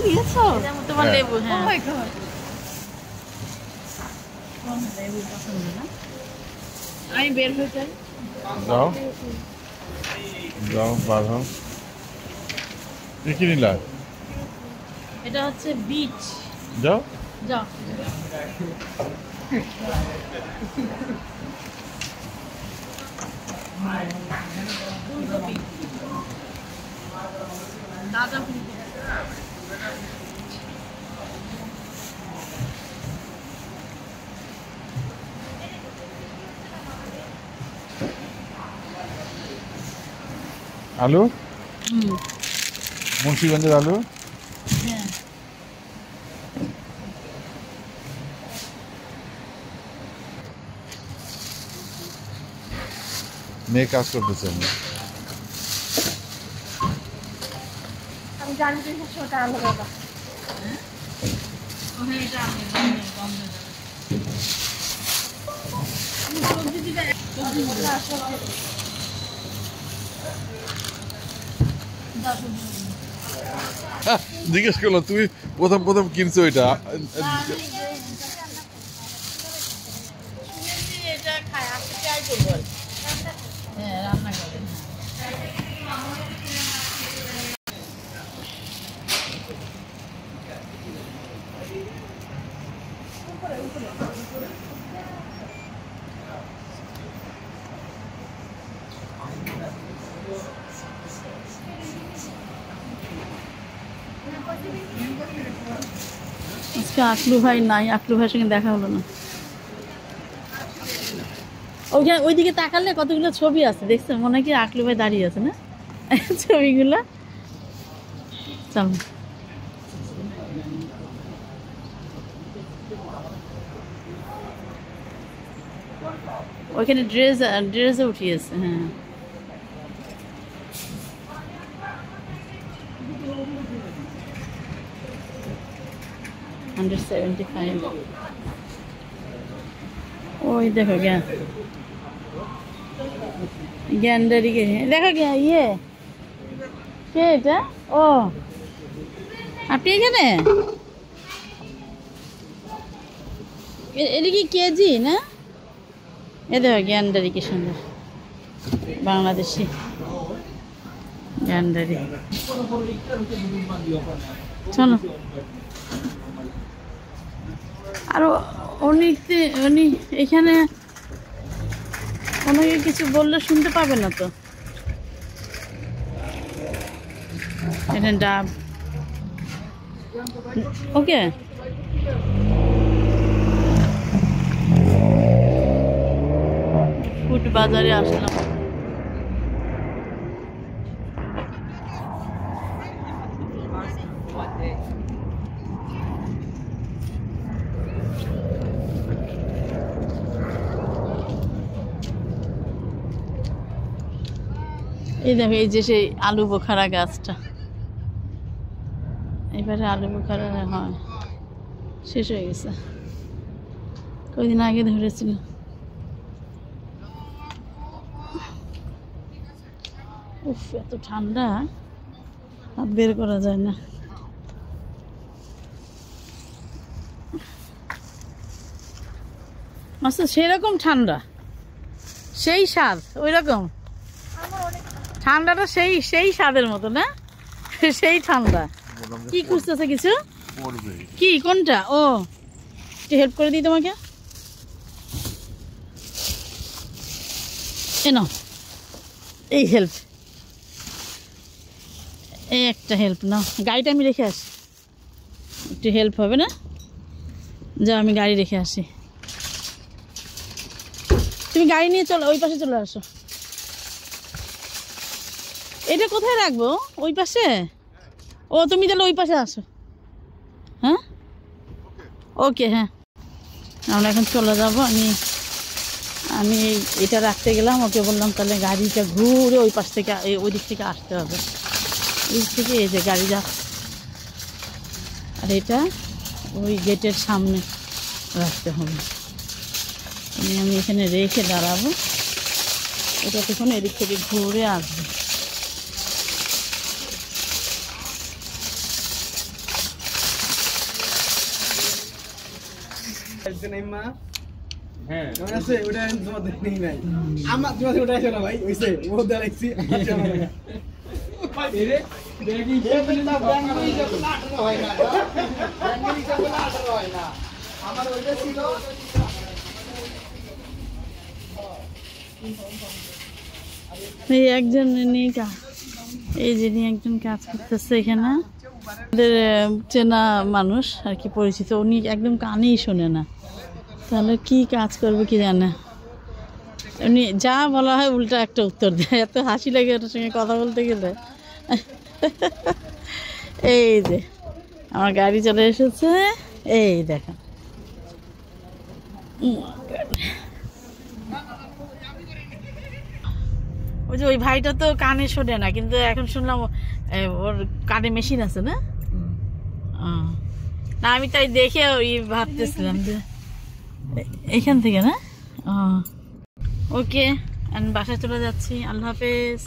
দিয়েছো? তোমার লেবু, হ্যাঁ। ও মাই গড, লেবু পছন্দ না? আমি বের হয়ে যাই। যাও যাও বার হও। কি নিলা? এটা হচ্ছে বিচ। যাও যাও। ফুলকপি, তাজা ফুলকপি। আলু, মুন্সিগঞ্জের আলু। হ্যাঁ, মেয়ে কাজ করতেছে। আমি জানি যে সবসময় আলাদা আলাদা। ওখানে এটা আমি বন্ধ সবজি দিতে জিজ্ঞেস করলো তুমি প্রথম প্রথম কিনছো এটা? এটা খায়, আপনি ট্রাই করবো। হ্যাঁ, রান্না করেন। আজকে আকলু ভাই নাই, আকলু ভাইয়ের সঙ্গে দেখা হলো না। ওইখানে ওইদিকে তাকালে কতগুলো ছবি আছে, দেখছেন? মনে হয় কি আকলু ভাই দাঁড়িয়ে আছে না ছবিগুলো। চল, ওইখানে ড্রেসে উঠিয়েছে। হ্যাঁ, $175। ওই দেখো গ্যান্ডারি দেখো ইয়ে কে এটা? ও, আপনি এখানে? এটা কি কেজি না? এ দেখো গ্যান্ডারি কি সুন্দর, বাংলাদেশি গ্যান্ডারি। চলো। আরো উনি এখানে ওনাকে কিছু বললে শুনতে পাবে না তো। এটা ডাব। ওকে, ফুড বাজারে আসলাম। এই দেখো, এই যে সেই আলু বোখারা গাছটা, এবারে আলু বোখারা হয় শেষ হয়ে গেছে, কয়েকদিন আগে ধরেছিল। উফ, এত ঠান্ডা, হাত বের করা যায় না। আচ্ছা, সেরকম ঠান্ডা, সেই স্বাদ ওই রকম ঠান্ডাটা, সেই স্বাদের মতো না, সেই ঠান্ডা। কি খুঁজতেছে কিছু? কি, কোনটা? ও, একটু হেল্প করে দিই তোমাকে। নাও, এই হেল্প, এই একটা হেল্প নাও। গাড়িটা আমি রেখে আসি, একটু হেল্প হবে না? যাও, আমি গাড়ি রেখে আসি, তুমি গাড়ি নিয়ে চলো, ওই পাশে চলে আসো। এটা কোথায় রাখবো? ওই পাশে? ও, তুমি তাহলে ওই পাশে আসো। হ্যাঁ, ওকে, হ্যাঁ, আমরা এখন চলে যাবো। আমি এটা রাখতে গেলাম, ওকে বললাম তাহলে গাড়িটা ঘুরে ওই পাশ থেকে, ওই দিক থেকে আসতে হবে। ওই থেকে এই যে গাড়ি যাচ্ছে, আর এটা ওই গেটের সামনে রাখতে হবে। আমি এখানে রেখে দাঁড়াবো, এটা তখন এদিক থেকে ঘুরে আসবে। হ্যাঁ আছে ওটা তোমাদের নেই ভাই আমার তোমাদের ওটা আছে না ভাই ওইসে ও দেখছি এরে দেখি না ব্যাংকই যত নাটক হয় না ব্যাংকই যত নাটক হয় না আমার ওইটা ছিল এই একজন এই যিনি একজন কাজ করতেছে এখানে আমাদের চেনা মানুষ আর কি পরিচিত, উনি একদম কানেই শোনে না, তাহলে কি কাজ করবে কি জানে। উনি যা বলা হয় উল্টা একটা উত্তর দেয়, এত হাসি লাগে ওটার সঙ্গে কথা বলতে গেলে। এই যে আমার গাড়ি চলে এসেছে, এই দেখেন। ওই যে ওই ভাইটা তো কানে শোনে না, কিন্তু এখন শুনলাম ওর কানে মেশিন আছে না। না আমি তাই দেখে ওই ভাবতেছিলাম যে এখান থেকে না। ওকে, আমি বাসায় চলে যাচ্ছি, আল্লাহ হাফেজ।